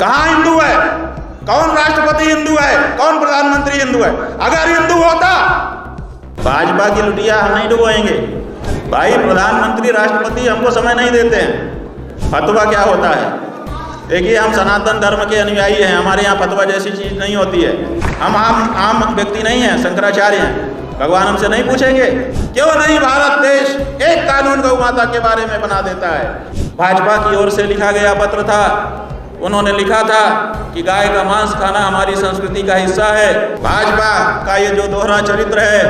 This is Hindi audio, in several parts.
कहाँ हिंदू है? कौन राष्ट्रपति हिंदू है? कौन प्रधानमंत्री हिंदू है? अगर हिंदू होता, भाजपा की लुटिया हम नहीं डुबोएंगे भाई। प्रधानमंत्री राष्ट्रपति हमको समय नहीं देते हैं। फतवा क्या होता है? देखिए, हम सनातन धर्म के अनुयायी हैं, हमारे यहाँ फतवा जैसी चीज़ नहीं होती है। हम आम व्यक्ति नहीं हैं, शंकराचार्य हैं। भगवान हमसे नहीं पूछेंगे? क्यों नहीं भारत देश एक कानून गौ माता के बारे में बना देता है? भाजपा की ओर से लिखा गया पत्र था, उन्होंने लिखा था कि गाय का मांस खाना हमारी संस्कृति का हिस्सा है। भाजपा का ये जो दोहरा चरित्र है,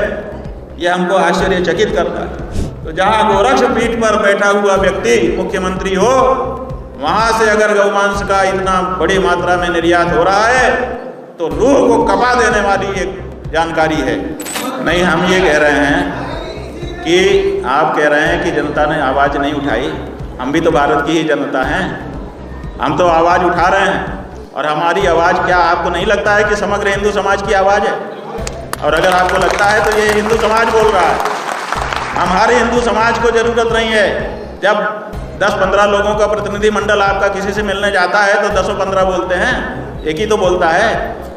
ये हमको आश्चर्यचकित करता है। तो जहाँ गोरक्ष पीठ पर बैठा हुआ व्यक्ति मुख्यमंत्री हो, वहाँ से अगर गौमांस का इतना बड़ी मात्रा में निर्यात हो रहा है तो रूह को कपा देने वाली एक जानकारी है। नहीं, हम ये कह रहे हैं कि आप कह रहे हैं कि जनता ने आवाज़ नहीं उठाई। हम भी तो भारत की ही जनता हैं, हम तो आवाज़ उठा रहे हैं। और हमारी आवाज़ क्या आपको नहीं लगता है कि समग्र हिंदू समाज की आवाज़ है? और अगर आपको लगता है तो ये हिंदू समाज बोल रहा है। हमारे हिंदू समाज को ज़रूरत नहीं है। जब 10-15 लोगों का प्रतिनिधिमंडल आपका किसी से मिलने जाता है तो 10-15 बोलते हैं, एक ही तो बोलता है।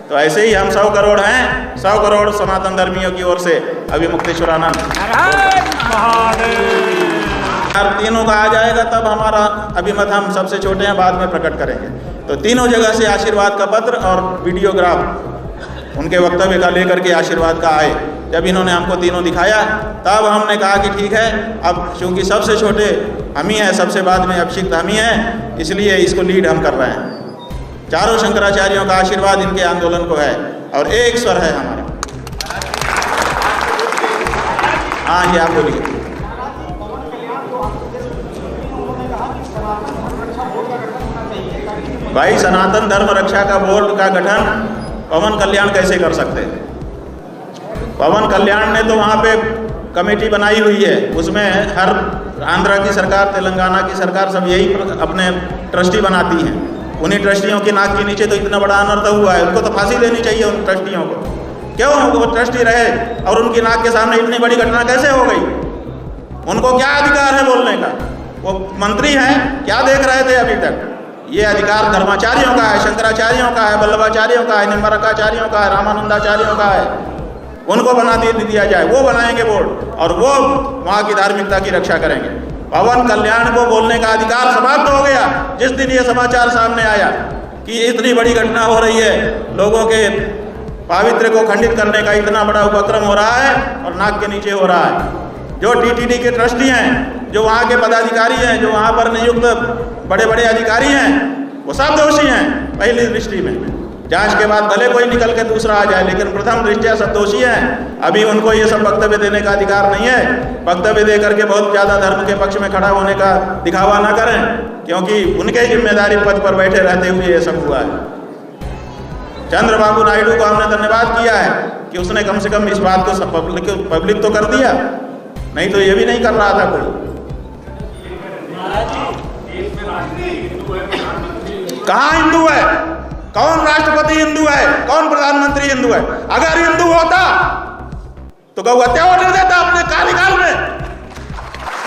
तो ऐसे ही हम 100 करोड़ हैं, 100 करोड़ सनातन धर्मियों की ओर से अभिमुक्तेश्वरानंद तीनों का आ जाएगा तब हमारा अभिमत हम सबसे छोटे हैं बाद में प्रकट करेंगे। तो तीनों जगह से आशीर्वाद का पत्र और वीडियोग्राफ उनके वक्तव्य का लेकर के आशीर्वाद का आए। जब इन्होंने हमको तीनों दिखाया तब हमने कहा कि ठीक है, अब चूंकि सबसे छोटे हम ही हैं, सबसे बाद में अभिषिक्त हम ही हैं, इसलिए इसको लीड हम कर रहे हैं। चारों शंकराचार्यों का आशीर्वाद इनके आंदोलन को है और एक स्वर है हमारे। हाँ जी, आप बोलिए। भाई, सनातन धर्म रक्षा का बोर्ड का गठन पवन कल्याण कैसे कर सकते हैं? पवन कल्याण ने तो वहाँ पे कमेटी बनाई हुई है, उसमें हर आंध्रा की सरकार, तेलंगाना की सरकार सब यही अपने ट्रस्टी बनाती हैं। उन्हीं ट्रस्टियों की नाक के नीचे तो इतना बड़ा अनर्थ हुआ है, उनको तो फांसी देनी चाहिए उन ट्रस्टियों को। क्यों वो ट्रस्टी रहे और उनकी नाक के सामने इतनी बड़ी घटना कैसे हो गई? उनको क्या अधिकार है बोलने का? वो मंत्री हैं, क्या देख रहे थे अभी तक? ये अधिकार धर्माचार्यों का है, शंकराचार्यों का है, वल्लभाचार्यों का है, निम्बरकाचार्यों का है, रामानंदाचार्यों का है। उनको बना दिया जाए, वो बनाएंगे बोर्ड और वो वहाँ की धार्मिकता की रक्षा करेंगे। पवन कल्याण को बोलने का अधिकार समाप्त हो गया जिस दिन ये समाचार सामने आया कि इतनी बड़ी घटना हो रही है, लोगों के पावित्र्य को खंडित करने का इतना बड़ा उपक्रम हो रहा है और नाक के नीचे हो रहा है। जो टीटीडी के ट्रस्टी हैं, जो वहाँ के पदाधिकारी हैं, जो वहाँ पर नियुक्त बड़े बड़े अधिकारी हैं, वो सब दोषी हैं पहली दृष्टि में। जांच के बाद भले कोई निकल के दूसरा आ जाए, लेकिन प्रथम दृष्टया सब दोषी हैं। अभी उनको ये सब वक्तव्य देने का अधिकार नहीं है। वक्तव्य दे करके बहुत ज़्यादा धर्म के पक्ष में खड़ा होने का दिखावा ना करें, क्योंकि उनके जिम्मेदारी पद पर बैठे रहते हुए ये सब हुआ है। चंद्रबाबू नायडू को हमने धन्यवाद किया है कि उसने कम से कम इस बात को पब्लिक तो कर दिया, नहीं तो ये भी नहीं कर रहा था कोई। कहाँ हिंदू है? कौन राष्ट्रपति हिंदू है? कौन प्रधानमंत्री हिंदू है? अगर हिंदू होता तो गौ हत्या ऑर्डर देता अपने कार्यकाल में।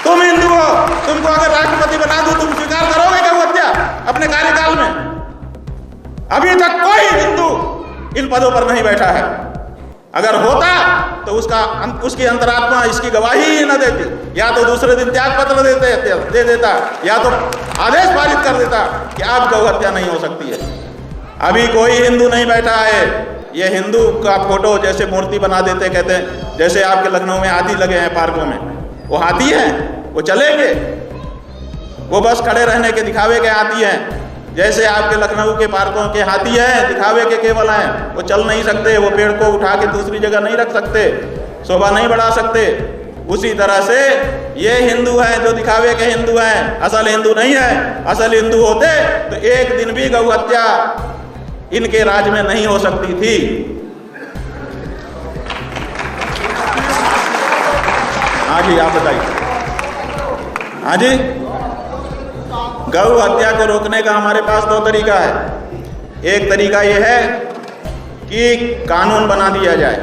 तुम हिंदू हो, तुमको अगर राष्ट्रपति बना दूं, तुम स्वीकार करोगे गौ हत्या अपने कार्यकाल में? अभी तक कोई हिंदू इन पदों पर नहीं बैठा है। अगर होता तो उसकी अंतरात्मा इसकी गवाही ही न देती, या तो दूसरे दिन त्याग पत्र दे देता, या तो आदेश पारित कर देता कि आप गौ हत्या नहीं हो सकती है। अभी कोई हिंदू नहीं बैठा है। ये हिंदू का फोटो जैसे मूर्ति बना देते, कहते हैं जैसे आपके लखनऊ में हाथी लगे हैं पार्कों में, वो हाथी हैं, वो चलेंगे? वो बस खड़े रहने के दिखावे के हाथी हैं। जैसे आपके लखनऊ के पार्कों के हाथी हैं, दिखावे के केवल हैं, वो चल नहीं सकते, वो पेड़ को उठा के दूसरी जगह नहीं रख सकते, शोभा नहीं बढ़ा सकते। उसी तरह से ये हिंदू हैं जो दिखावे के हिंदू हैं, असल हिंदू नहीं है। असल हिंदू होते तो एक दिन भी गौ हत्या इनके राज में नहीं हो सकती थी। हाँ जी, आप बताइए। हाँ जी, गौ हत्या को रोकने का हमारे पास 2 तरीका है। एक तरीका ये है कि कानून बना दिया जाए,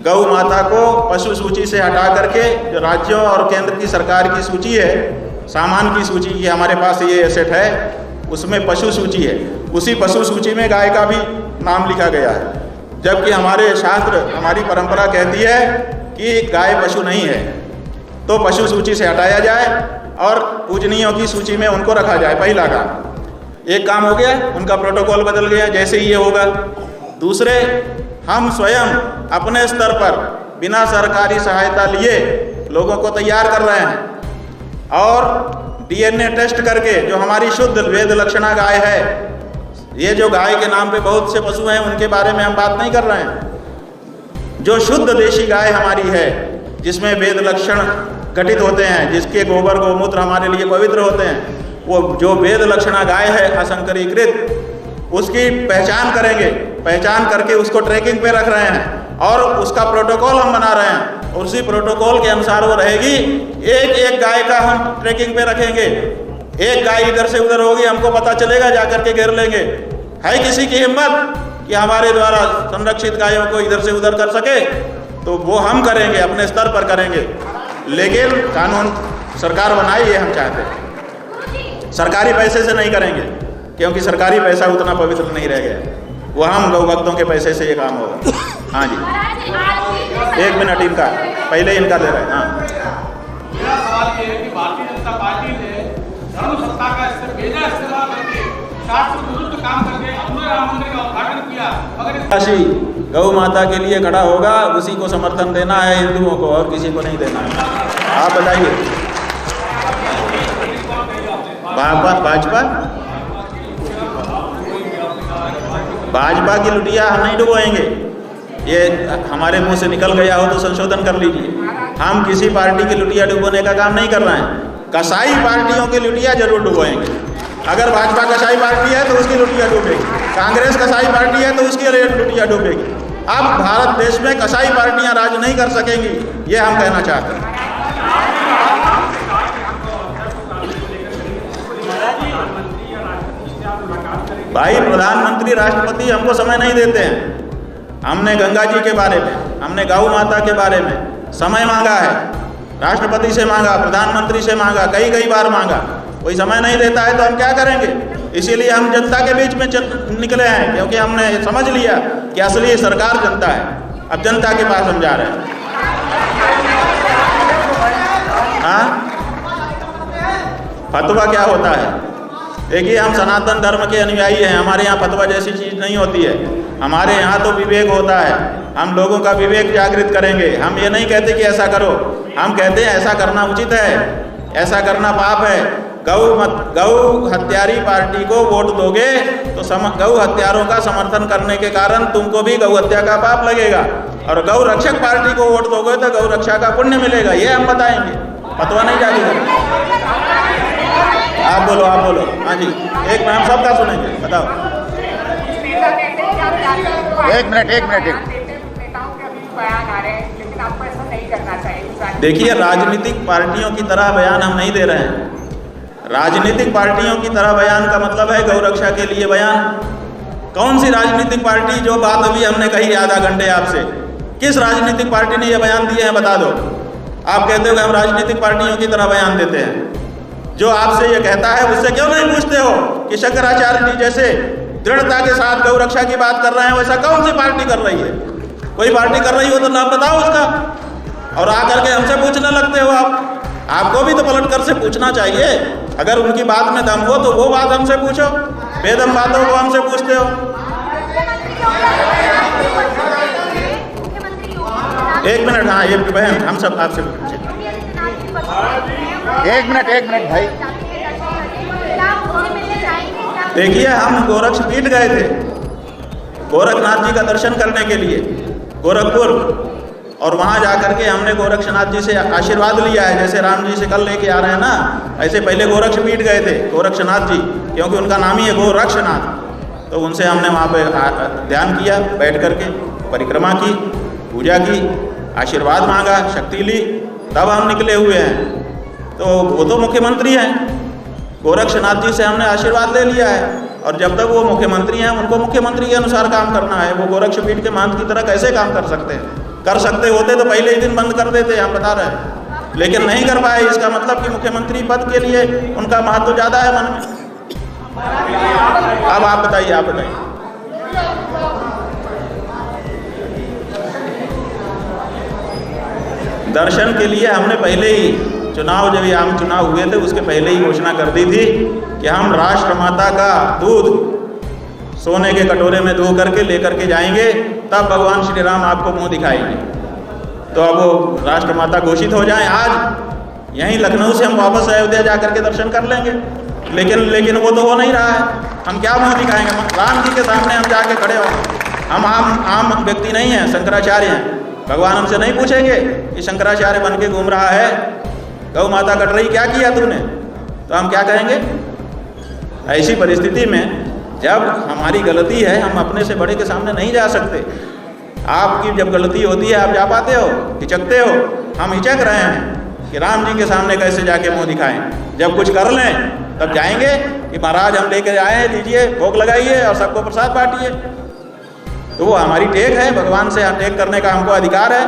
गौ माता को पशु सूची से हटा करके जो राज्यों और केंद्र की सरकार की सूची है, सामान की सूची, ये हमारे पास ये एसेट है, उसमें पशु सूची है, उसी पशु सूची में गाय का भी नाम लिखा गया है, जबकि हमारे शास्त्र, हमारी परंपरा कहती है कि गाय पशु नहीं है, तो पशु सूची से हटाया जाए और पूजनीयों की सूची में उनको रखा जाए। पहला काम, एक काम हो गया, उनका प्रोटोकॉल बदल गया जैसे ही ये होगा। दूसरे, हम स्वयं अपने स्तर पर बिना सरकारी सहायता लिए लोगों को तैयार कर रहे हैं और DNA टेस्ट करके जो हमारी शुद्ध वेद लक्षणा गाय है, ये जो गाय के नाम पे बहुत से पशु हैं उनके बारे में हम बात नहीं कर रहे हैं, जो शुद्ध देशी गाय हमारी है जिसमें वेद लक्षण घटित होते हैं, जिसके गोबर गोमूत्र हमारे लिए पवित्र होते हैं, वो जो वेद लक्षणा गाय है असंकरीकृत, उसकी पहचान करेंगे, पहचान करके उसको ट्रैकिंग पे रख रहे हैं और उसका प्रोटोकॉल हम बना रहे हैं और उसी प्रोटोकॉल के अनुसार वो रहेगी। एक एक गाय का हम ट्रैकिंग पे रखेंगे, एक गाय इधर से उधर होगी, हमको पता चलेगा, जाकर के घेर लेंगे। है किसी की हिम्मत कि हमारे द्वारा संरक्षित गायों को इधर से उधर कर सके? तो वो हम करेंगे, अपने स्तर पर करेंगे, लेकिन कानून सरकार बनाए ये हम चाहते हैं। सरकारी पैसे से नहीं करेंगे, क्योंकि सरकारी पैसा उतना पवित्र नहीं रह गया, वो हम गौ भक्तों के पैसे से ये काम होगा। हाँ जी, 1 मिनट इनका, पहले इनका दे रहे हैं। हाँ, मेरा सवाल ये है कि भारतीय जनता पार्टी ने धर्म सत्ता का बेजा इस्तेमाल करके शास्त्र विरुद्ध काम करके अपने राम मंदिर का उद्घाटन किया। अगर गौ माता के लिए खड़ा होगा, उसी को समर्थन देना है हिंदुओं को, और किसी को नहीं देना है। आप बताइए, भाजपा की लुटिया हम नहीं डुबोएंगे। ये हमारे मुंह से निकल गया हो तो संशोधन कर लीजिए। हम किसी पार्टी की लुटिया डुबोने का काम नहीं कर रहे हैं। कसाई पार्टियों की लुटिया जरूर डुबोएंगे। अगर भाजपा कसाई पार्टी है तो उसकी लुटिया डूबेगी, कांग्रेस कसाई पार्टी है तो उसकी लुटिया डूबेगी। अब भारत देश में कसाई पार्टियां राज नहीं कर सकेंगी, ये हम कहना चाहते हैं। भाई, प्रधानमंत्री राष्ट्रपति हमको समय नहीं देते हैं। हमने गंगा जी के बारे में, हमने गौ माता के बारे में समय मांगा है, राष्ट्रपति से मांगा, प्रधानमंत्री से मांगा, कई बार मांगा, कोई समय नहीं देता है तो हम क्या करेंगे? इसीलिए हम जनता के बीच में निकले हैं, क्योंकि हमने समझ लिया कि असली सरकार जनता है। अब जनता के पास हम जा रहे हैं। हाँ, फतवा क्या होता है? देखिए, हम सनातन धर्म के अनुयायी हैं, हमारे यहाँ फतवा जैसी चीज़ नहीं होती है। हमारे यहाँ तो विवेक होता है, हम लोगों का विवेक जागृत करेंगे। हम ये नहीं कहते कि ऐसा करो, हम कहते हैं ऐसा करना उचित है, ऐसा करना पाप है। गौ हत्यारी पार्टी को वोट दोगे तो गौ हत्यारों का समर्थन करने के कारण तुमको भी गौ हत्या का पाप लगेगा, और गौ रक्षक पार्टी को वोट दोगे तो गौ रक्षा का पुण्य मिलेगा। ये हम बताएंगे, फतवा नहीं जारी करेंगे। आप बोलो, आप बोलो। हाँ जी, एक मिनट, हम सबका सुनेंगे, बताओ। एक मिनट। देखिए, राजनीतिक पार्टियों की तरह बयान हम नहीं दे रहे हैं। राजनीतिक पार्टियों की तरह बयान का मतलब है गौ रक्षा के लिए बयान। कौन सी राजनीतिक पार्टी, जो बात अभी हमने कही आधा घंटे आपसे, किस राजनीतिक पार्टी ने ये बयान दिए हैं बता दो। आप कहते हो कि हम राजनीतिक पार्टियों की तरह बयान देते हैं। जो आपसे ये कहता है उससे क्यों नहीं पूछते हो कि शंकराचार्य जी जैसे दृढ़ता के साथ गौ रक्षा की बात कर रहे हैं, वैसा कौन सी पार्टी कर रही है? कोई पार्टी कर रही हो तो नाम बताओ उसका, और आकर के हमसे पूछने लगते हो आप। आपको भी तो पलट कर से पूछना चाहिए। अगर उनकी बात में दम हो तो वो बात हमसे पूछो, बेदम बातों को हमसे पूछते हो। एक मिनट, हाँ, ये बहन, हम सब आपसे पूछे। एक मिनट भाई। देखिए, हम गोरक्ष पीठ गए थे गोरखनाथ जी का दर्शन करने के लिए गोरखपुर, और वहाँ जाकर के हमने गोरक्षनाथ जी से आशीर्वाद लिया है। जैसे राम जी से कल लेके आ रहे हैं ना, ऐसे पहले गोरक्ष पीठ गए थे गोरक्षनाथ जी, क्योंकि उनका नाम ही है गोरक्षनाथ। तो उनसे हमने वहाँ पे ध्यान किया, बैठ करके परिक्रमा की, पूजा की, आशीर्वाद मांगा, शक्ति ली, तब हम निकले हुए हैं। तो वो तो मुख्यमंत्री हैं, गोरक्षनाथ जी से हमने आशीर्वाद ले लिया है, और जब तक वो मुख्यमंत्री हैं उनको मुख्यमंत्री के अनुसार काम करना है। वो गोरक्ष पीठ के महंत की तरह कैसे काम कर सकते हैं? कर सकते होते तो पहले ही दिन बंद कर देते, हम बता रहे हैं, लेकिन नहीं कर पाए। इसका मतलब कि मुख्यमंत्री पद के लिए उनका महत्व ज़्यादा है मन में। अब आप बताइए, आप बताइए। दर्शन के लिए हमने पहले ही चुनाव, जब ये आम चुनाव हुए थे उसके पहले ही घोषणा कर दी थी कि हम राष्ट्रमाता का दूध सोने के कटोरे में धो करके लेकर के जाएंगे, तब भगवान श्री राम आपको मुंह दिखाएंगे। तो अब वो राष्ट्रमाता घोषित हो जाएं, आज यहीं लखनऊ से हम वापस अयोध्या जा करके दर्शन कर लेंगे। लेकिन वो तो हो नहीं रहा है। हम क्या मुंह दिखाएंगे? राम जी के सामने हम जाके खड़े हों। हम आम व्यक्ति नहीं हैं, शंकराचार्य हैं। भगवान हमसे नहीं पूछेंगे कि शंकराचार्य बन के घूम रहा है, गौ माता कट रही, क्या किया तूने? तो हम क्या कहेंगे? ऐसी परिस्थिति में जब हमारी गलती है, हम अपने से बड़े के सामने नहीं जा सकते। आपकी जब गलती होती है आप जा पाते हो, हिचकते हो। हम हिचक रहे हैं कि राम जी के सामने कैसे जाके मुंह दिखाएं। जब कुछ कर लें तब जाएंगे कि महाराज हम लेकर आए हैं, लीजिए भोग लगाइए और सबको प्रसाद बांटिए। तो वो हमारी टेक है, भगवान से टेक करने का हमको अधिकार है।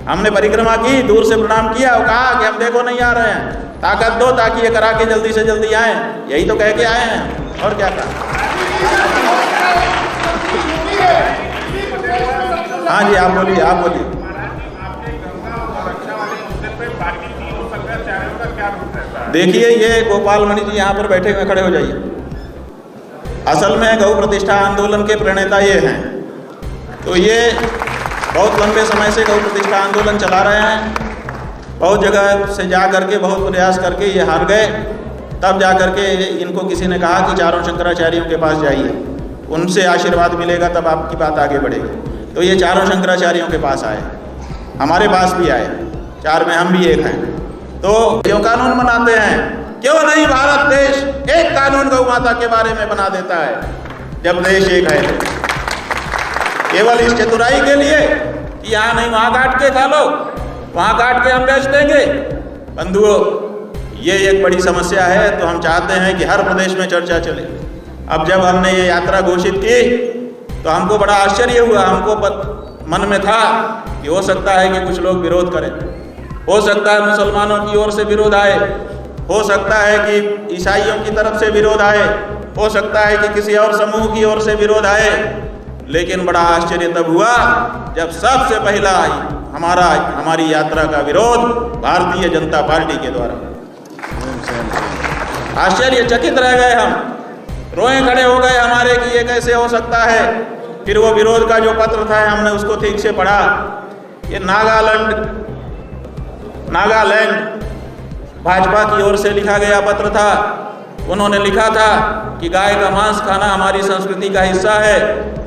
हमने परिक्रमा की, दूर से प्रणाम किया और कहा कि हम देखो नहीं आ रहे हैं, ताकत दो ताकि ये करा के जल्दी से जल्दी आएँ। यही तो कह के आए हैं, और क्या कहा? हाँ जी, आप बोलिए, आप बोलिए। देखिए, ये गोपाल मणि जी यहाँ पर बैठे हुए, खड़े हो जाइए। असल में गौ प्रतिष्ठा आंदोलन के प्रणेता ये हैं। तो ये बहुत लंबे समय से गौ प्रतिष्ठा आंदोलन चला रहे हैं। बहुत जगह से जा करके, बहुत प्रयास करके ये हार गए। तब जा करके इनको किसी ने कहा कि चारों शंकराचार्यों के पास जाइए, उनसे आशीर्वाद मिलेगा, तब आपकी बात आगे बढ़ेगी। तो ये चारों शंकराचार्यों के पास आए, हमारे पास भी आए, चार में हम भी एक हैं। तो क्यों कानून बनाते हैं? क्यों नहीं भारत देश एक कानून गौ माता के बारे में बना देता है, जब देश एक है? केवल इस चतुराई के लिए कि यहाँ नहीं वहाँ काट के खा लो, वहाँ काट के हम बेच देंगे। बंधुओं, ये एक बड़ी समस्या है। तो हम चाहते हैं कि हर प्रदेश में चर्चा चले। अब जब हमने ये यात्रा घोषित की तो हमको बड़ा आश्चर्य हुआ। हमको मन में था कि हो सकता है कि कुछ लोग विरोध करें, हो सकता है मुसलमानों की ओर से विरोध आए, हो सकता है कि ईसाइयों की तरफ से विरोध आए, हो सकता है कि किसी और समूह की ओर से विरोध आए। लेकिन बड़ा आश्चर्य तब हुआ जब सबसे पहला हमारी यात्रा का विरोध भारतीय जनता पार्टी के द्वारा। आश्चर्यचकित रह गए हम, रोए खड़े हो गए हमारे कि ये कैसे हो सकता है। फिर वो विरोध का जो पत्र था हमने उसको ठीक से पढ़ा। ये नागालैंड भाजपा की ओर से लिखा गया पत्र था। उन्होंने लिखा था कि गाय का मांस खाना हमारी संस्कृति का हिस्सा है,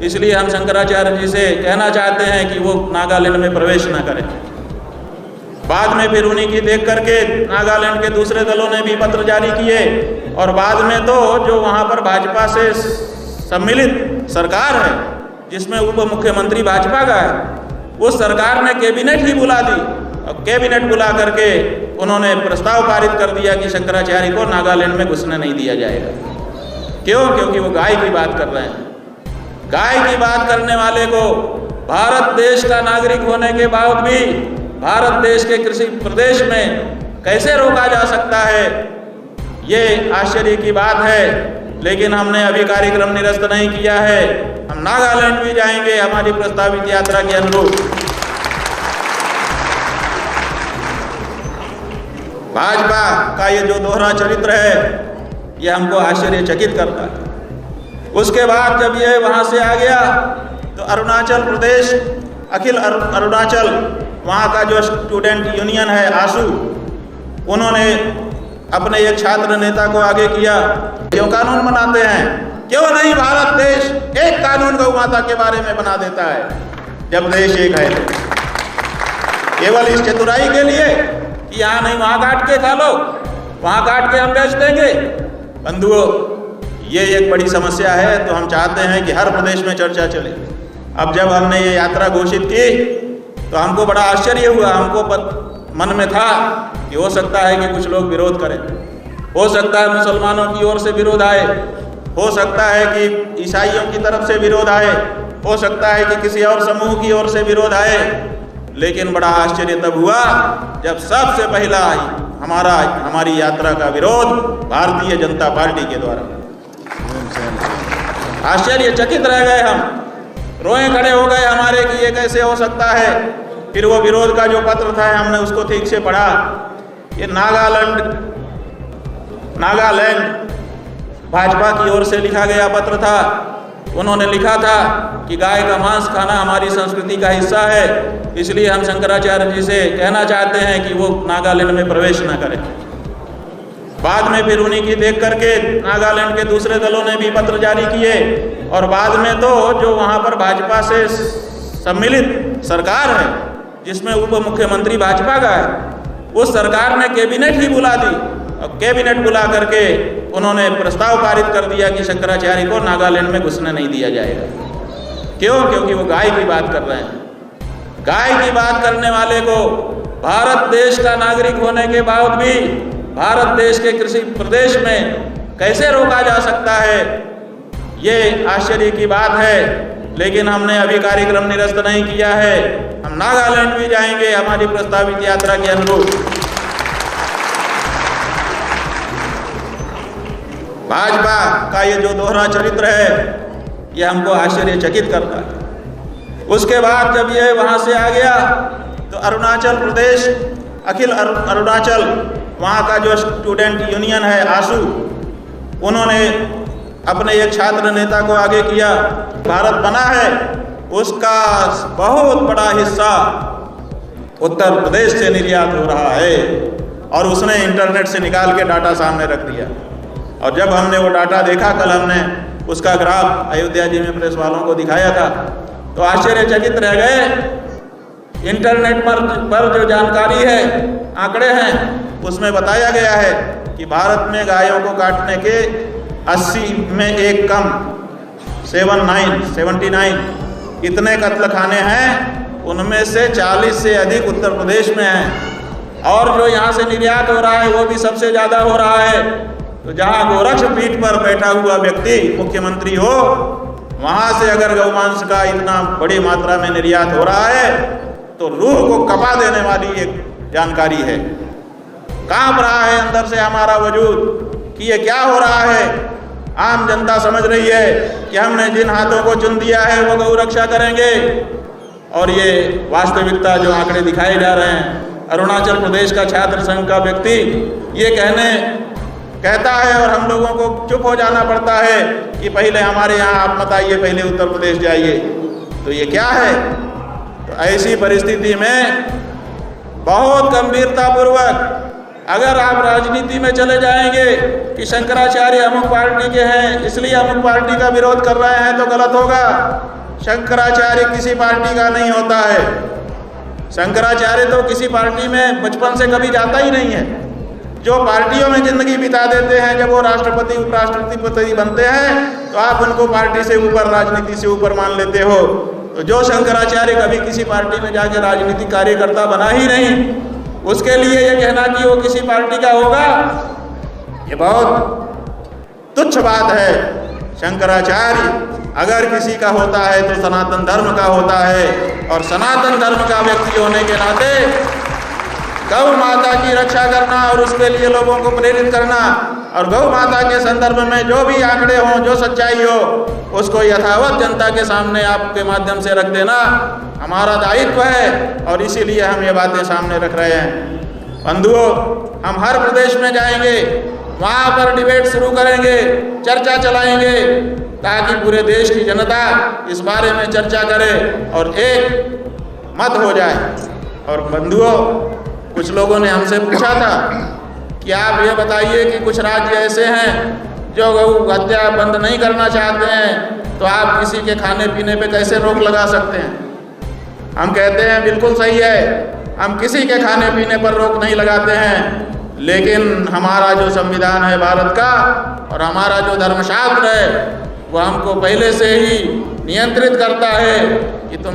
इसलिए हम शंकराचार्य जी से कहना चाहते हैं कि वो नागालैंड में प्रवेश न करें। बाद में फिर उन्हीं की देख करके नागालैंड के दूसरे दलों ने भी पत्र जारी किए, और बाद में तो जो वहाँ पर भाजपा से सम्मिलित सरकार है, जिसमें उप मुख्यमंत्री भाजपा का है, उस सरकार ने कैबिनेट ही बुला दी। और कैबिनेट बुला करके उन्होंने प्रस्ताव पारित कर दिया कि शंकराचार्य को नागालैंड में घुसने नहीं दिया जाएगा। क्यों? क्योंकि वो गाय की बात कर रहे हैं। गाय की बात करने वाले को भारत देश का नागरिक होने के बाद भी भारत देश के कृषि प्रदेश में कैसे रोका जा सकता है? ये आश्चर्य की बात है। लेकिन हमने अभी कार्यक्रम निरस्त नहीं किया है। हम नागालैंड भी जाएंगे हमारी प्रस्तावित यात्रा के अनुरूप। भाजपा का ये जो दोहरा चरित्र है, ये हमको आश्चर्यचकित करता है। उसके बाद जब ये वहाँ से आ गया तो अरुणाचल प्रदेश, अखिल अरुणाचल, वहाँ का जो स्टूडेंट यूनियन है आशू, उन्होंने अपने एक छात्र नेता को आगे किया। क्यों कानून बनाते हैं? क्यों नहीं भारत देश एक कानून गौ माता के बारे में बना देता है, जब देश एक है? केवल इस चतुराई के लिए कि यहाँ नहीं वहाँ काट के खा लो, वहाँ काट के हम बेच देंगे। बंधुओं, ये एक बड़ी समस्या है। तो हम चाहते हैं कि हर प्रदेश में चर्चा चले। अब जब हमने ये यात्रा घोषित की तो हमको बड़ा आश्चर्य हुआ। हमको मन में था कि हो सकता है कि कुछ लोग विरोध करें, हो सकता है मुसलमानों की ओर से विरोध आए, हो सकता है कि ईसाइयों की तरफ से विरोध आए, हो सकता है कि किसी और समूह की ओर से विरोध आए। लेकिन बड़ा आश्चर्य तब हुआ जब सबसे पहला हमारी यात्रा का विरोध भारतीय जनता पार्टी के द्वारा। आश्चर्यचकित रह गए हम, रोए खड़े हो गए हमारे कि ये कैसे हो सकता है। फिर वो विरोध का जो पत्र था हमने उसको ठीक से पढ़ा। ये नागालैंड भाजपा की ओर से लिखा गया पत्र था। उन्होंने लिखा था कि गाय का मांस खाना हमारी संस्कृति का हिस्सा है, इसलिए हम शंकराचार्य जी से कहना चाहते हैं कि वो नागालैंड में प्रवेश न करें। बाद में फिर उन्हीं की देख करके नागालैंड के दूसरे दलों ने भी पत्र जारी किए, और बाद में तो जो वहाँ पर भाजपा से सम्मिलित सरकार है जिसमें उप मुख्यमंत्री भाजपा का है, उस सरकार ने कैबिनेट ही बुला दी। और कैबिनेट बुला करके उन्होंने प्रस्ताव पारित कर दिया कि शंकराचार्य को नागालैंड में घुसने नहीं दिया जाएगा। क्यों? क्योंकि वो गाय की बात कर रहे हैं। गाय की बात करने वाले को भारत देश का नागरिक होने के बाद भी भारत देश के कृषि प्रदेश में कैसे रोका जा सकता है, ये आश्चर्य की बात है। लेकिन हमने अभी कार्यक्रम निरस्त नहीं किया है, हम नागालैंड भी जाएंगे हमारी प्रस्तावित यात्रा के अनुरूप। भाजपा का ये जो दोहरा चरित्र है ये हमको आश्चर्यचकित करता है। उसके बाद जब ये वहाँ से आ गया तो अरुणाचल प्रदेश, अखिल अरुणाचल, वहाँ का जो स्टूडेंट यूनियन है आसू, उन्होंने अपने एक छात्र नेता को आगे किया। भारत बना है उसका बहुत बड़ा हिस्सा उत्तर प्रदेश से निर्यात हो रहा है, और उसने इंटरनेट से निकाल के डाटा सामने रख दिया। और जब हमने वो डाटा देखा, कल हमने उसका ग्राफ अयोध्या जी में प्रेस वालों को दिखाया था, तो आश्चर्यचकित रह गए। इंटरनेट पर जो जानकारी है, आंकड़े हैं, उसमें बताया गया है कि भारत में गायों को काटने के 80 में एक कम 79 इतने कत्ल खाने हैं, उनमें से 40 से अधिक उत्तर प्रदेश में हैं। और जो यहाँ से निर्यात हो रहा है वो भी सबसे ज़्यादा हो रहा है। तो जहाँ गोरक्ष पीठ पर बैठा हुआ व्यक्ति मुख्यमंत्री हो, वहाँ से अगर गौमांस का इतना बड़ी मात्रा में निर्यात हो रहा है तो रूह को कपा देने वाली एक जानकारी है। कांप रहा है अंदर से हमारा वजूद कि ये क्या हो रहा है। आम जनता समझ रही है कि हमने जिन हाथों को चुन दिया है वो गौ रक्षा करेंगे, और ये वास्तविकता जो आंकड़े दिखाए जा रहे हैं, अरुणाचल प्रदेश का छात्र संघ का व्यक्ति ये कहता है और हम लोगों को चुप हो जाना पड़ता है कि पहले हमारे यहाँ आप मत आइए, पहले उत्तर प्रदेश जाइए। तो ये क्या है? तो ऐसी परिस्थिति में बहुत गंभीरतापूर्वक अगर आप राजनीति में चले जाएंगे कि शंकराचार्य अमुक पार्टी के हैं इसलिए अमुक पार्टी का विरोध कर रहे हैं, तो गलत होगा। शंकराचार्य किसी पार्टी का नहीं होता है। शंकराचार्य तो किसी पार्टी में बचपन से कभी जाता ही नहीं है। जो पार्टियों में जिंदगी बिता देते हैं, जब वो राष्ट्रपति उपराष्ट्रपति बनते हैं तो आप उनको पार्टी से ऊपर, राजनीति से ऊपर मान लेते हो। तो जो शंकराचार्य कभी किसी पार्टी में जाके राजनीतिक कार्यकर्ता बना ही नहीं, उसके लिए ये कहना कि वो किसी पार्टी का होगा, ये बहुत तुच्छ बात है। शंकराचार्य अगर किसी का होता है तो सनातन धर्म का होता है, और सनातन धर्म का व्यक्ति होने के नाते गौ माता की रक्षा करना और उसके लिए लोगों को प्रेरित करना, और गौ माता के संदर्भ में जो भी आंकड़े हों, जो सच्चाई हो, उसको यथावत जनता के सामने आपके माध्यम से रख देना हमारा दायित्व है, और इसीलिए हम ये बातें सामने रख रहे हैं। बंधुओं, हम हर प्रदेश में जाएंगे, वहाँ पर डिबेट शुरू करेंगे, चर्चा चलाएंगे, ताकि पूरे देश की जनता इस बारे में चर्चा करे और एक मत हो जाए। और बंधुओं, कुछ लोगों ने हमसे पूछा था कि आप ये बताइए कि कुछ राज्य ऐसे हैं जो गौ हत्या बंद नहीं करना चाहते हैं, तो आप किसी के खाने पीने पे कैसे रोक लगा सकते हैं? हम कहते हैं बिल्कुल सही है, हम किसी के खाने पीने पर रोक नहीं लगाते हैं, लेकिन हमारा जो संविधान है भारत का और हमारा जो धर्मशास्त्र है वो हमको पहले से ही नियंत्रित करता है कि तुम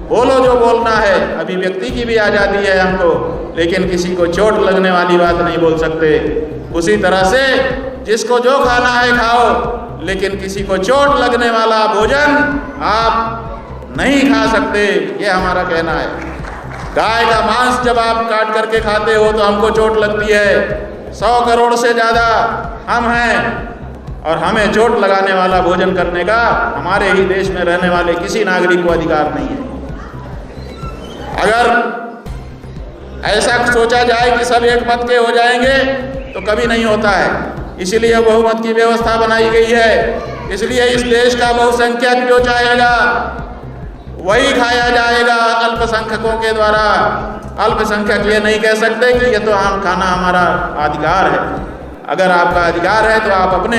बोलो जो बोलना है। अभिव्यक्ति की भी आज़ादी है हमको, लेकिन किसी को चोट लगने वाली बात नहीं बोल सकते। उसी तरह से जिसको जो खाना है खाओ, लेकिन किसी को चोट लगने वाला भोजन आप नहीं खा सकते, ये हमारा कहना है। गाय का मांस जब आप काट करके खाते हो तो हमको चोट लगती है। 100 करोड़ से ज़्यादा हम हैं और हमें चोट लगाने वाला भोजन करने का हमारे ही देश में रहने वाले किसी नागरिक को अधिकार नहीं है। अगर ऐसा सोचा जाए कि सब एक मत के हो जाएंगे तो कभी नहीं होता है। इसीलिए बहुमत की व्यवस्था बनाई गई है। इसलिए इस देश का बहुसंख्यक जो चाहेगा वही खाया जाएगा अल्पसंख्यकों के द्वारा। अल्पसंख्यक ये नहीं कह सकते कि ये तो हम खाना हमारा अधिकार है। अगर आपका अधिकार है तो आप अपने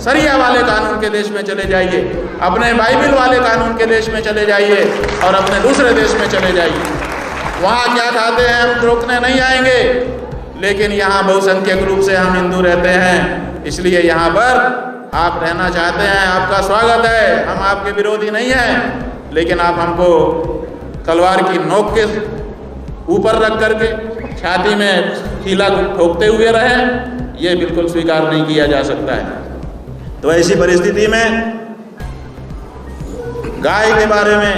शरिया वाले कानून के देश में चले जाइए, अपने बाइबिल वाले कानून के देश में चले जाइए और अपने दूसरे देश में चले जाइए। वहाँ क्या खाते हैं हम रोकने नहीं आएंगे, लेकिन यहाँ बहुसंख्यक रूप से हम हिंदू रहते हैं, इसलिए यहाँ पर आप रहना चाहते हैं, आपका स्वागत है। हम आपके विरोधी नहीं हैं, लेकिन आप हमको तलवार की नोक के ऊपर रख करके छाती में कीला ठोकते हुए रहें, ये बिल्कुल स्वीकार नहीं किया जा सकता है। तो ऐसी परिस्थिति में गाय के बारे में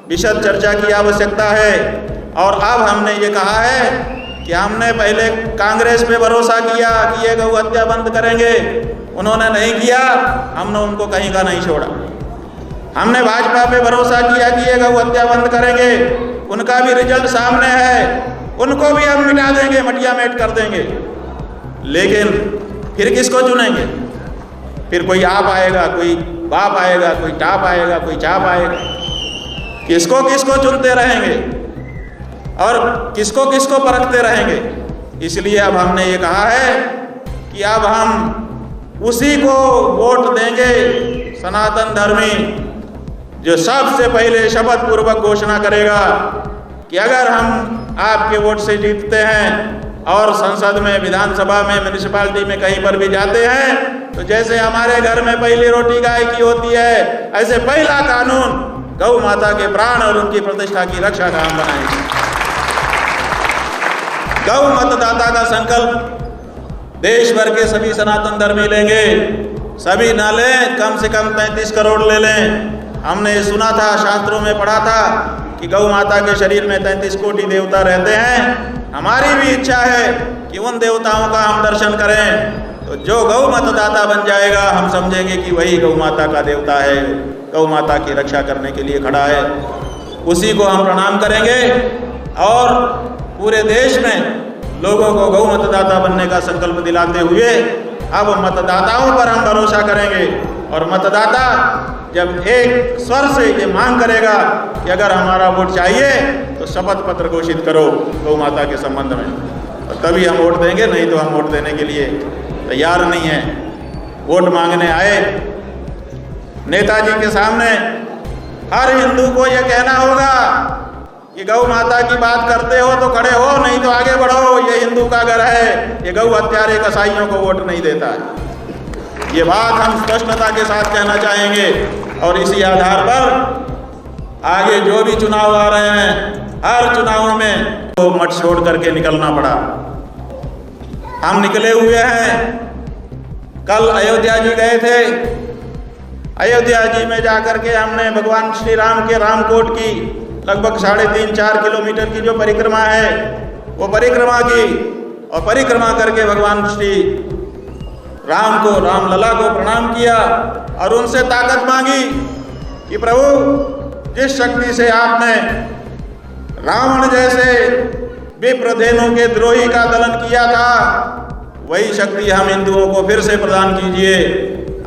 विशद चर्चा की आवश्यकता है। और अब हमने ये कहा है कि हमने पहले कांग्रेस पे भरोसा किया कि ये गौ हत्या बंद करेंगे, उन्होंने नहीं किया, हमने उनको कहीं का नहीं छोड़ा। हमने भाजपा पे भरोसा किया कि ये गौ हत्या बंद करेंगे, उनका भी रिजल्ट सामने है, उनको भी हम मिटा देंगे, मटिया मेट कर देंगे। लेकिन फिर किसको चुनेंगे? फिर कोई आप आएगा, कोई बाप आएगा, कोई टाप आएगा, कोई चाप आएगा। किसको किसको चुनते रहेंगे और किसको किसको परखते रहेंगे? इसलिए अब हमने ये कहा है कि अब हम उसी को वोट देंगे, सनातन धर्मी, जो सबसे पहले शपथ पूर्वक घोषणा करेगा कि अगर हम आपके वोट से जीतते हैं और संसद में, विधानसभा में, म्यूनिसिपैलिटी में कहीं पर भी जाते हैं, तो जैसे हमारे घर में पहली रोटी गाय की होती है, ऐसे पहला कानून गौ माता के प्राण और उनकी प्रतिष्ठा की रक्षा का हम बनाएंगे। गौ मतदाता का संकल्प देश भर के सभी सनातन धर्मी लेंगे। सभी ना लें, कम से कम 33 करोड़ ले लें। हमने सुना था, शास्त्रों में पढ़ा था कि गौ माता के शरीर में 33 कोटि देवता रहते हैं। हमारी भी इच्छा है कि उन देवताओं का हम दर्शन करें। तो जो गौ मतदाता बन जाएगा, हम समझेंगे कि वही गौ माता का देवता है, गौ माता की रक्षा करने के लिए खड़ा है। उसी को हम प्रणाम करेंगे और पूरे देश में लोगों को गौ मतदाता बनने का संकल्प दिलाते हुए अब मतदाताओं पर हम भरोसा करेंगे। और मतदाता जब एक स्वर से ये मांग करेगा कि अगर हमारा वोट चाहिए तो शपथ पत्र घोषित करो गौ माता के संबंध में, और तभी हम वोट देंगे, नहीं तो हम वोट देने के लिए तैयार नहीं हैं। वोट मांगने आए नेताजी के सामने हर हिंदू को ये कहना होगा कि गौ माता की बात करते हो तो खड़े हो, नहीं तो आगे बढ़ो, ये हिंदू का घर है, ये गौ हत्यारे कसाईयों को वोट नहीं देता है। ये बात हम स्पष्टता के साथ कहना चाहेंगे। और इसी आधार पर आगे जो भी चुनाव आ रहे हैं, हर चुनाव में तो मत छोड़ करके निकलना पड़ा। हम निकले हुए हैं। कल अयोध्या जी गए थे। अयोध्या जी में जाकर के हमने भगवान श्री राम के रामकोट की लगभग 3.5-4 किलोमीटर की जो परिक्रमा है वो परिक्रमा की, और परिक्रमा करके भगवान श्री राम को, रामलला को प्रणाम किया और उनसे ताकत मांगी कि प्रभु, जिस शक्ति से आपने रावण जैसे विप्रधेनु के द्रोही का दलन किया था, वही शक्ति हम हिंदुओं को फिर से प्रदान कीजिए।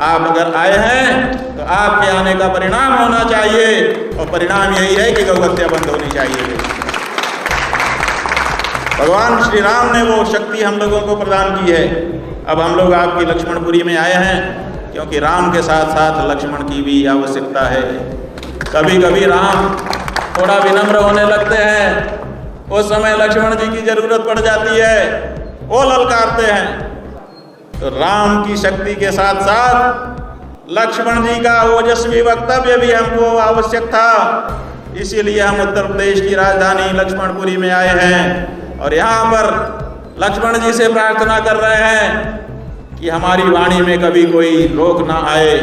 आप अगर आए हैं तो आपके आने का परिणाम होना चाहिए, और परिणाम यही है कि गौ हत्या बंद होनी चाहिए। भगवान श्री राम ने वो शक्ति हम लोगों को प्रदान की है। अब हम लोग आपकी लक्ष्मणपुरी में आए हैं, क्योंकि राम के साथ साथ लक्ष्मण की भी आवश्यकता है। कभी कभी राम थोड़ा विनम्र होने लगते हैं, उस समय लक्ष्मण जी की जरूरत पड़ जाती है, वो ललकारते हैं। तो राम की शक्ति के साथ साथ लक्ष्मण जी का ओजस्वी वक्तव्य भी हमको आवश्यक था। इसीलिए हम उत्तर प्रदेश की राजधानी लक्ष्मणपुरी में आए हैं और यहाँ पर लक्ष्मण जी से प्रार्थना कर रहे हैं कि हमारी वाणी में कभी कोई रोक ना आए,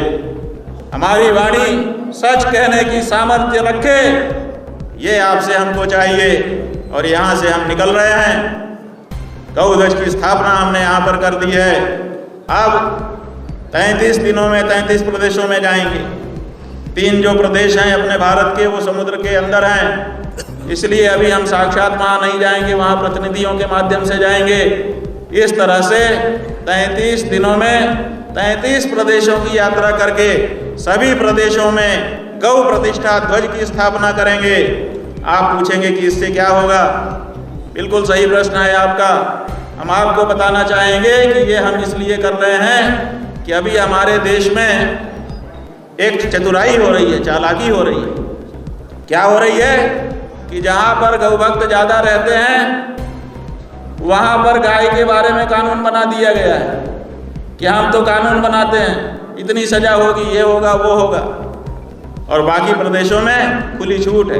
हमारी वाणी सच कहने की सामर्थ्य रखे, ये आपसे हमको चाहिए। और यहाँ से हम निकल रहे हैं। गौ ध्वज की स्थापना हमने यहाँ पर कर दी है। अब 33 दिनों में 33 प्रदेशों में जाएंगे। 3 जो प्रदेश हैं अपने भारत के वो समुद्र के अंदर हैं, इसलिए अभी हम साक्षात वहाँ नहीं जाएंगे, वहाँ प्रतिनिधियों के माध्यम से जाएंगे। इस तरह से 33 दिनों में 33 प्रदेशों की यात्रा करके सभी प्रदेशों में गौ प्रतिष्ठा ध्वज की स्थापना करेंगे। आप पूछेंगे कि इससे क्या होगा? बिल्कुल सही प्रश्न है आपका। हम आपको बताना चाहेंगे कि ये हम इसलिए कर रहे हैं कि अभी हमारे देश में एक चतुराई हो रही है, चालाकी हो रही है। क्या हो रही है कि जहाँ पर गौ भक्त ज़्यादा रहते हैं वहाँ पर गाय के बारे में कानून बना दिया गया है कि हम तो कानून बनाते हैं, इतनी सजा होगी, ये होगा, वो होगा, और बाकी प्रदेशों में खुली छूट है।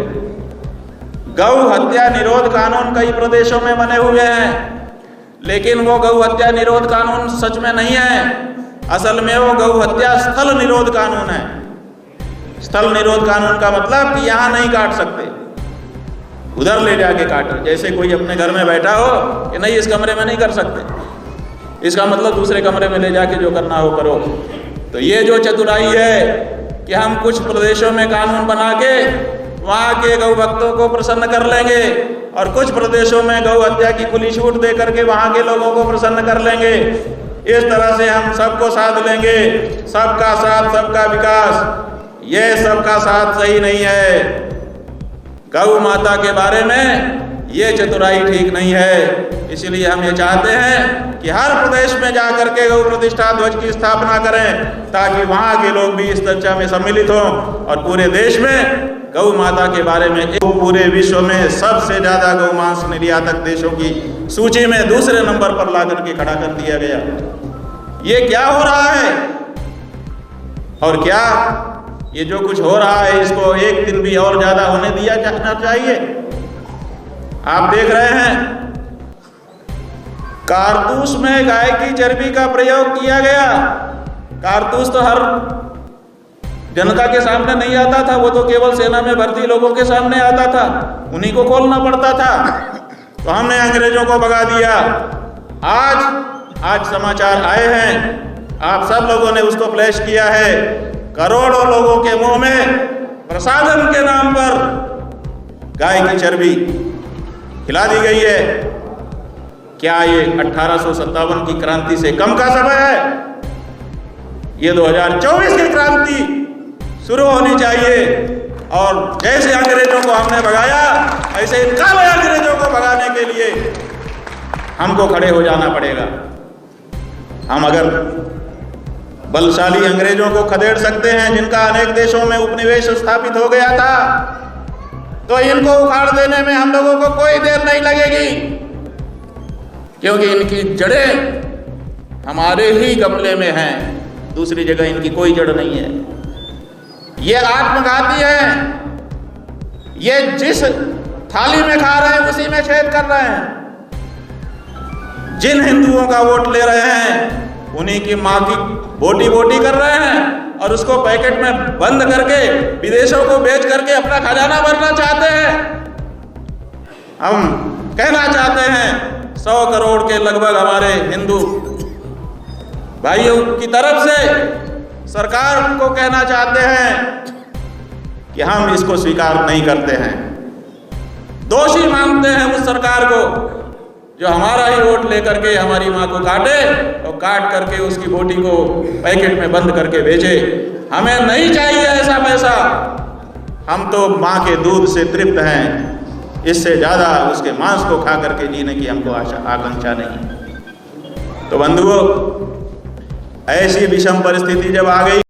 गौ हत्या निरोध कानून कई प्रदेशों में बने हुए हैं, लेकिन वो गौ हत्या निरोध कानून सच में नहीं है। असल में वो गौ हत्या स्थल निरोध कानून है। स्थल निरोध कानून का मतलब कि यहाँ नहीं काट सकते, उधर ले जाके काटो। जैसे कोई अपने घर में बैठा हो कि नहीं इस कमरे में नहीं कर सकते, इसका मतलब दूसरे कमरे में ले जाके जो करना हो करो। तो ये जो चतुराई है कि हम कुछ प्रदेशों में कानून बना के वहाँ के गौ भक्तों को प्रसन्न कर लेंगे और कुछ प्रदेशों में गौ हत्या की खुली छूट दे करके वहाँ के लोगों को प्रसन्न कर लेंगे। इस तरह से हम सबको साध लेंगे, सबका साथ सबका विकास। ये सबका साथ सही नहीं है। गौ माता के बारे में ये चतुराई ठीक नहीं है। इसलिए हम ये चाहते हैं कि हर प्रदेश में जाकर के गौ प्रतिष्ठा ध्वज की स्थापना करें, ताकि वहाँ के लोग भी इस चर्चा में सम्मिलित हों और पूरे देश में गौ माता के बारे में, पूरे विश्व में सबसे ज़्यादा गौ मांस निर्यातक देशों की सूची में दूसरे नंबर पर ला करके खड़ा कर दिया गया। ये क्या हो रहा है? और क्या ये जो कुछ हो रहा है इसको एक दिन भी और ज़्यादा होने दिया जाना चाहिए? आप देख रहे हैं कारतूस में गाय की चर्बी का प्रयोग किया गया। कारतूस तो हर जनता के सामने नहीं आता था, वो तो केवल सेना में भर्ती लोगों के सामने आता था, उन्हीं को खोलना पड़ता था। तो हमने अंग्रेजों को भगा दिया। आज समाचार आए हैं, आप सब लोगों ने उसको फ्लैश किया है। करोड़ों लोगों के मुंह में प्रसादन के नाम पर गाय की चर्बी खिला दी गई है। क्या ये 1857 की क्रांति से कम का समय है? ये 2024 की क्रांति शुरू होनी चाहिए। और जैसे अंग्रेजों को हमने भगाया, ऐसे इन काले अंग्रेजों को भगाने के लिए हमको खड़े हो जाना पड़ेगा। हम अगर बलशाली अंग्रेजों को खदेड़ सकते हैं, जिनका अनेक देशों में उपनिवेश स्थापित हो गया था, तो इनको उखाड़ देने में हम लोगों को कोई देर नहीं लगेगी, क्योंकि इनकी जड़ें हमारे ही गमले में हैं, दूसरी जगह इनकी कोई जड़ नहीं है। ये आत्मघाती है। ये जिस थाली में खा रहे हैं उसी में छेद कर रहे हैं। जिन हिंदुओं का वोट ले रहे हैं उन्हीं की माँ की बोटी कर रहे हैं और उसको पैकेट में बंद करके विदेशों को बेच करके अपना खजाना भरना चाहते हैं। हम कहना चाहते हैं 100 करोड़ के लगभग हमारे हिंदू भाइयों की तरफ से सरकार को कहना चाहते हैं कि हम इसको स्वीकार नहीं करते हैं। दोषी मानते हैं उस सरकार को जो हमारा ही वोट लेकर के हमारी माँ को काटे और काट करके उसकी बोटी को पैकेट में बंद करके बेचे। हमें नहीं चाहिए ऐसा पैसा। हम तो माँ के दूध से तृप्त हैं, इससे ज़्यादा उसके मांस को खा करके जीने की हमको आकांक्षा नहीं। तो बंधुओं, ऐसी विषम परिस्थिति जब आ गई